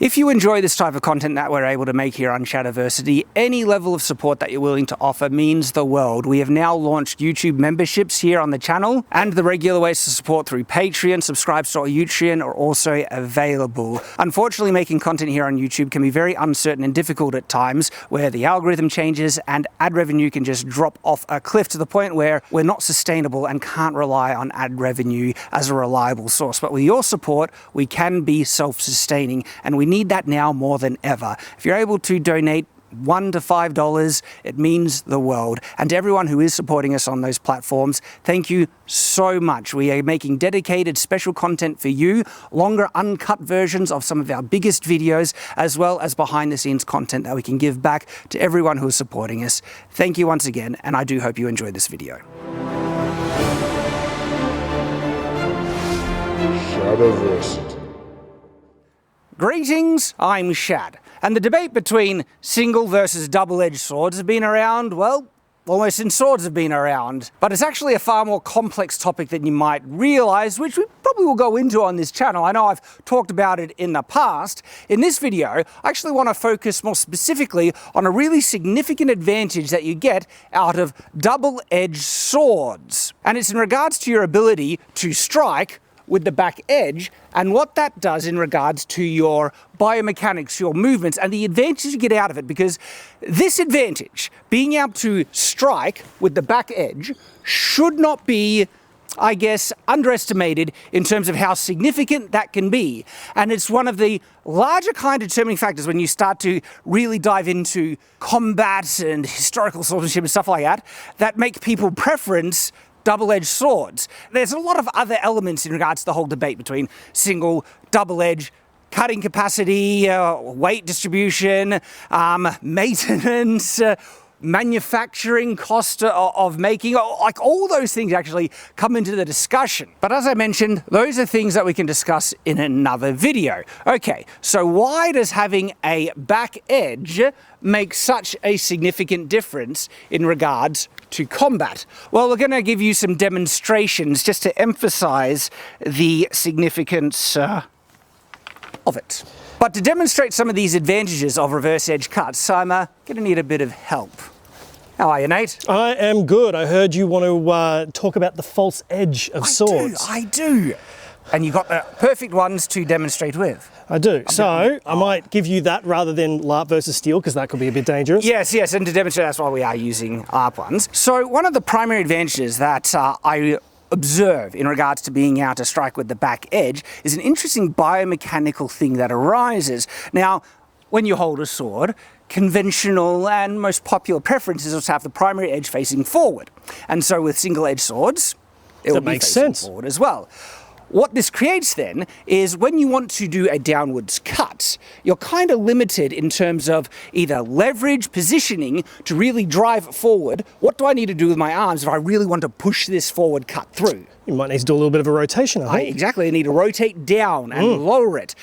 If you enjoy this type of content that we're able to make here on Shadiversity, any level of support that you're willing to offer means the world. We have now launched YouTube memberships here on the channel, and the regular ways to support through Patreon, subscribe to our Patreon are also available. Unfortunately, making content here on YouTube can be very uncertain and difficult at times, where the algorithm changes and ad revenue can just drop off a cliff to the point where we're not sustainable and can't rely on ad revenue as a reliable source. But with your support, we can be self-sustaining, and we need that now more than ever. If you're able to donate $1 to $5, it means the world. And to everyone who is supporting us on those platforms, thank you so much. We are making dedicated special content for you, longer uncut versions of some of our biggest videos, as well as behind the scenes content that we can give back to everyone who is supporting us. Thank you once again, and I do hope you enjoyed this video. Shadiversity. Greetings, I'm Shad, and the debate between single versus double-edged swords has been around, well, almost since swords have been around. But it's actually a far more complex topic than you might realize, which we probably will go into on this channel. I know I've talked about it in the past. In this video, I actually want to focus more specifically on a really significant advantage that you get out of double-edged swords. And it's in regards to your ability to strike with the back edge, and what that does in regards to your biomechanics, your movements, and the advantages you get out of it. Because this advantage, being able to strike with the back edge, should not be, I guess, underestimated in terms of how significant that can be. And it's one of the larger kind of determining factors when you start to really dive into combat and historical swordsmanship and stuff like that, that make people preference double-edged swords. There's a lot of other elements in regards to the whole debate between single, double-edged, cutting capacity, weight distribution, maintenance, manufacturing cost of making, like all those things actually come into the discussion. But as I mentioned, those are things that we can discuss in another video. Okay, so why does having a back edge make such a significant difference in regards to combat? Well, we're going to give you some demonstrations just to emphasize the significance of it. But to demonstrate some of these advantages of reverse edge cuts, I'm going to need a bit of help. How are you, Nate? I am good. I heard you want to talk about the false edge of swords. I do. And you've got the perfect ones to demonstrate with. I do. So I might give you that rather than LARP versus steel, because that could be a bit dangerous. Yes, and to demonstrate, that's why we are using LARP ones. So one of the primary advantages that I observe in regards to being able to strike with the back edge is an interesting biomechanical thing that arises. Now, when you hold a sword, conventional and most popular preferences is to have the primary edge facing forward. And so with single-edged swords, it will be facing forward as well. What this creates then is when you want to do a downwards cut, you're kind of limited in terms of either leverage, positioning to really drive forward. What do I need to do with my arms if I really want to push this forward cut through? You might need to do a little bit of a rotation, I think. Exactly, I need to rotate down and lower it.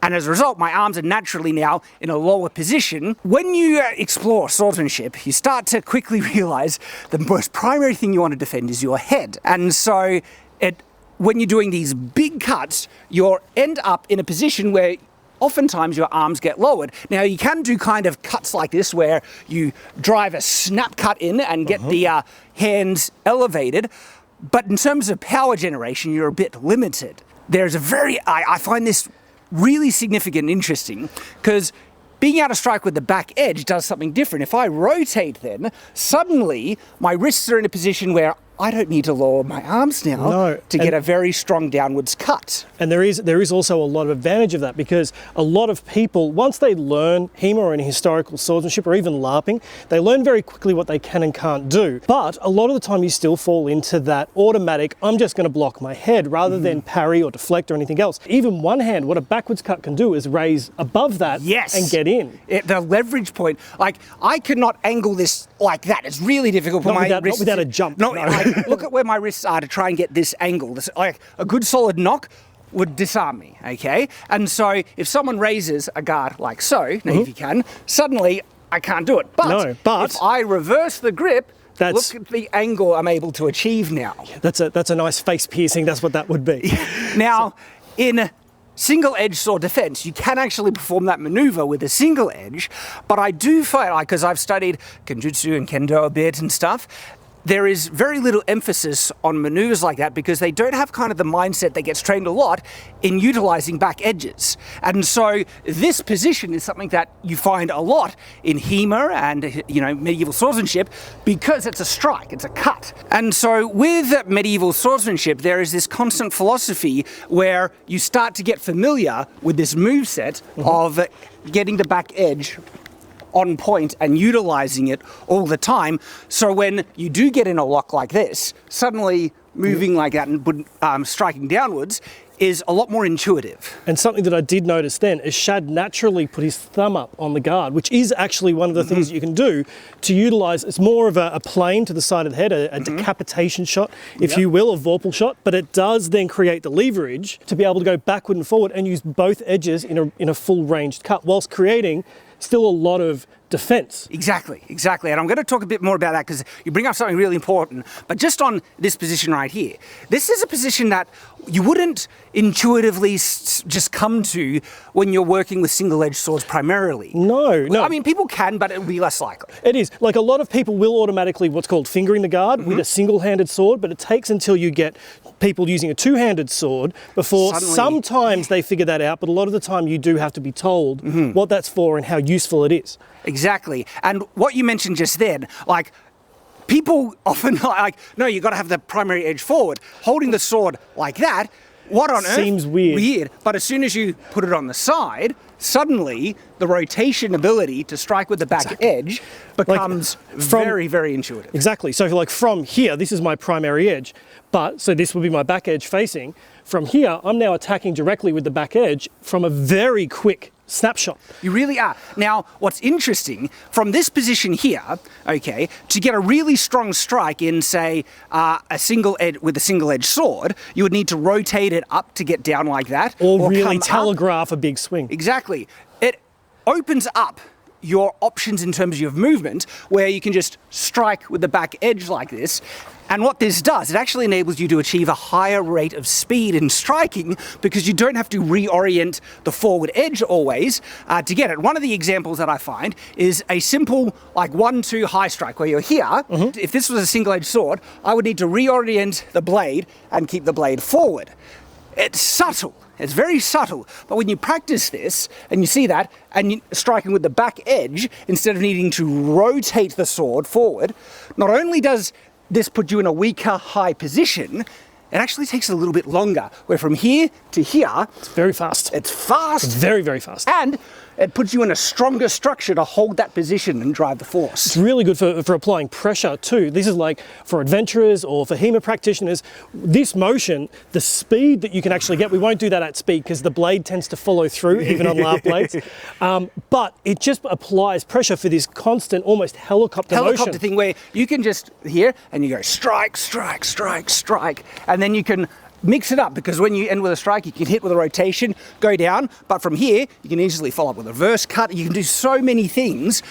And as a result, my arms are naturally now in a lower position. When you explore swordsmanship, you start to quickly realize the most primary thing you want to defend is your head. And so when you're doing these big cuts, you'll end up in a position where oftentimes your arms get lowered. Now, you can do kind of cuts like this where you drive a snap cut in and get the hands elevated. But in terms of power generation, you're a bit limited. There's I find this really significant and interesting, because being able to strike with the back edge does something different. If I rotate then, suddenly my wrists are in a position where I don't need to lower my arms now to get a very strong downwards cut. And there is also a lot of advantage of that, because a lot of people, once they learn HEMA or any historical swordsmanship or even LARPing, they learn very quickly what they can and can't do. But a lot of the time you still fall into that automatic, I'm just going to block my head rather than parry or deflect or anything else. Even one hand, what a backwards cut can do is raise above that and get in. The leverage point, like I could not angle this like that. It's really difficult for my wrists. Not without a jump. Look at where my wrists are to try and get this angle. Like a good solid knock would disarm me, okay? And so if someone raises a guard like so, now if you can, suddenly I can't do it. But if I reverse the grip, look at the angle I'm able to achieve now. That's a nice face piercing, that's what that would be. Now, in single edge sword defense, you can actually perform that maneuver with a single edge, but I do find, like, because I've studied Kenjutsu and Kendo a bit and stuff, there is very little emphasis on maneuvers like that because they don't have kind of the mindset that gets trained a lot in utilizing back edges. And so this position is something that you find a lot in HEMA and, you know, medieval swordsmanship because it's a strike, it's a cut. And so with medieval swordsmanship, there is this constant philosophy where you start to get familiar with this moveset of getting the back edge on point and utilizing it all the time. So when you do get in a lock like this, suddenly moving like that and striking downwards is a lot more intuitive. And something that I did notice then is Shad naturally put his thumb up on the guard, which is actually one of the things that you can do to utilize. It's more of a plane to the side of the head, a decapitation shot, if you will, a Vorpal shot, but it does then create the leverage to be able to go backward and forward and use both edges in a full ranged cut, whilst creating still a lot of defense. Exactly. And I'm going to talk a bit more about that because you bring up something really important. But just on this position right here, this is a position that you wouldn't intuitively just come to when you're working with single-edged swords primarily. No. I mean, people can, but it would be less likely. It is. Like, a lot of people will automatically what's called fingering the guard with a single-handed sword, but it takes until you get people using a two-handed sword before sometimes they figure that out, but a lot of the time you do have to be told what that's for and how useful it is. Exactly. And what you mentioned just then, like, people often like, no, you got to have the primary edge forward. Holding the sword like that, what on earth? Seems weird. But as soon as you put it on the side, suddenly the rotation ability to strike with the back edge becomes very, very intuitive. Exactly. So like from here, this is my primary edge, but so this would be my back edge facing. From here, I'm now attacking directly with the back edge from a very quick snapshot. You really are. Now, what's interesting, from this position here, okay, to get a really strong strike in, say, a single edge with a single-edged sword, you would need to rotate it up to get down like that. Or really telegraph a big swing. Exactly. It opens up your options in terms of your movement, where you can just strike with the back edge like this. And what this does, it actually enables you to achieve a higher rate of speed in striking because you don't have to reorient the forward edge always to get it. One of the examples that I find is a simple like 1-2 high strike where you're here. If this was a single-edged sword, I would need to reorient the blade and keep the blade forward. It's subtle. It's very subtle, but when you practice this and you see that and you're striking with the back edge instead of needing to rotate the sword forward, not only does this put you in a weaker high position, it actually takes a little bit longer, where from here to here, it's very fast. It's fast. It's very, very fast. And it puts you in a stronger structure to hold that position and drive the force. It's really good for applying pressure too. This is like for adventurers or for HEMA practitioners. This motion, the speed that you can actually get, we won't do that at speed because the blade tends to follow through, even on larp blades. But it just applies pressure for this constant, almost helicopter motion. Thing where you can just here and you go strike, strike, strike, strike, and then you can mix it up because when you end with a strike, you can hit with a rotation, go down, but from here, you can easily follow up with a reverse cut. You can do so many things.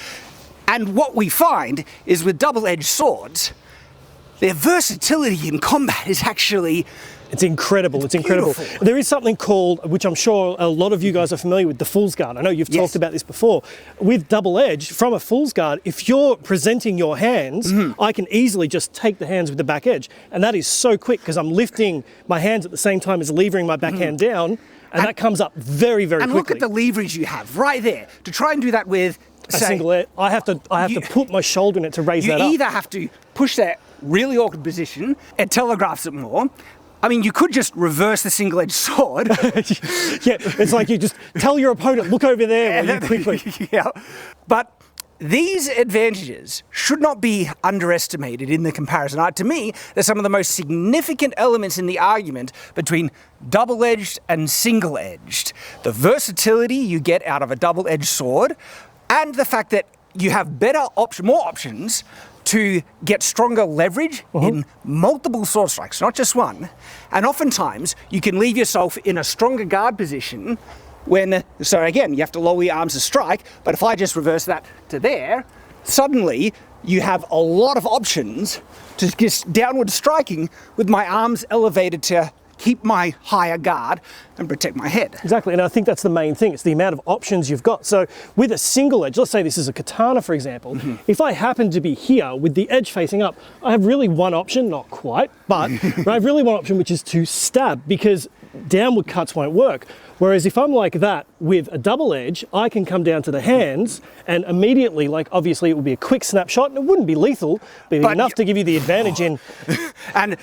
And what we find is with double-edged swords, their versatility in combat is actually... It's incredible. It's incredible. There is something called, which I'm sure a lot of you guys are familiar with, the Fool's Guard. I know you've talked about this before. With double edge, from a Fool's Guard, if you're presenting your hands, I can easily just take the hands with the back edge. And that is so quick because I'm lifting my hands at the same time as levering my backhand down. And that comes up very, very quickly. And look at the leverage you have right there. To try and do that with, a single edge, I have to put my shoulder in it to raise that up. You either have to push that really awkward position, it telegraphs it more. I mean, you could just reverse the single-edged sword. Yeah, it's like you just tell your opponent, look over there really quickly. Yeah. But these advantages should not be underestimated in the comparison. To me, they're some of the most significant elements in the argument between double-edged and single-edged. The versatility you get out of a double-edged sword, and the fact that you have more options to get stronger leverage in multiple sword strikes, not just one. And oftentimes, you can leave yourself in a stronger guard position so again, you have to lower your arms to strike, but if I just reverse that to there, suddenly you have a lot of options to just downward striking with my arms elevated to keep my higher guard and protect my head. Exactly, and I think that's the main thing. It's the amount of options you've got. So with a single edge, let's say this is a katana, for example, if I happen to be here with the edge facing up, I have really one option, not quite, but I have really one option, which is to stab, because downward cuts won't work. Whereas if I'm like that with a double edge, I can come down to the hands and immediately, like obviously it would be a quick snapshot and it wouldn't be lethal, but enough to give you the advantage in. And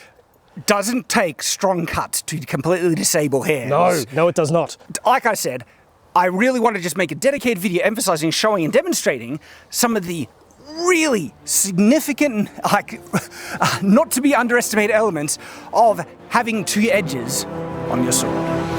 doesn't take strong cuts to completely disable hands. No, it does not. Like I said, I really want to just make a dedicated video emphasizing, showing and demonstrating some of the really significant, like, not to be underestimated elements of having two edges on your sword.